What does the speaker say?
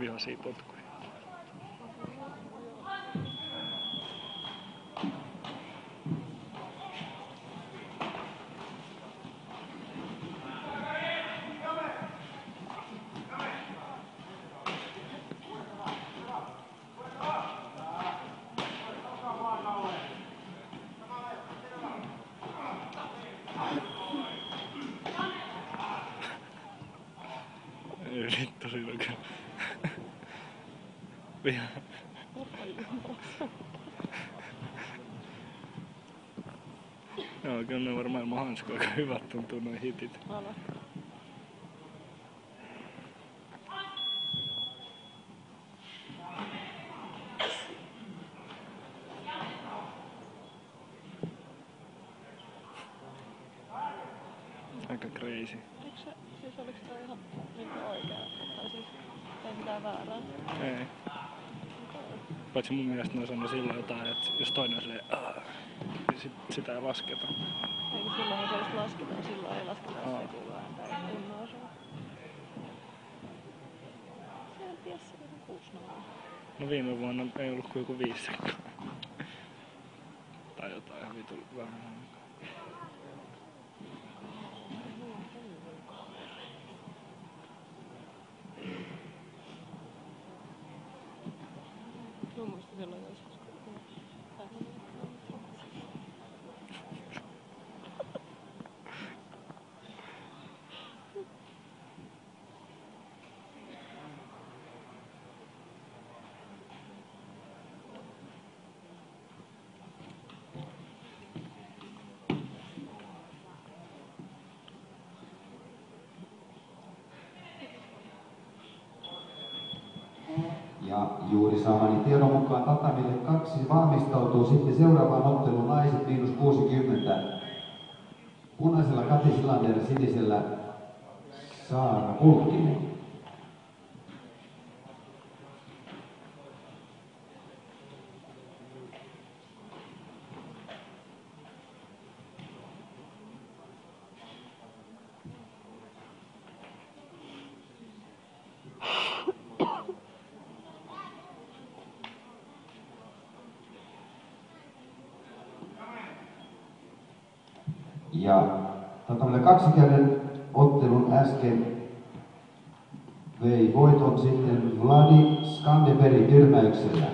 vihaisia potkuja. Vittu siinä on kyllä. Viha. Joo, kyllä ne varmaan ilman hanskoa aika hyvät tuntuu noin hitit. Aika crazy. Siis oliks toi ihan niinku oikea? Tai siis ei mitään väärää? Ei. Paitsi mun mielestä ne sanoi silloin jotain, että jos toinen on silleen niin sitä ei lasketa. Eikö silloinhan se jos lasketaan, silloin ei lasketa se kuuluu ääntä ei kunnoa sua. Se on tiessä joku 6-0. No viime vuonna ei ollut kuin joku 5 sekkaa. Tai jotain ihan vitun vähän. Mä muistin silloin joskus. Ja juuri saamani tiedon mukaan tatamille 2 valmistautuu sitten seuraavaan otteluun naiset -60. Punaisella Kati Silander, sinisellä Saara Pulkkinen. Ja tatamille 2 käden ottelun äsken vei voiton sitten Vladi Skandeberg tyrmäyksellä.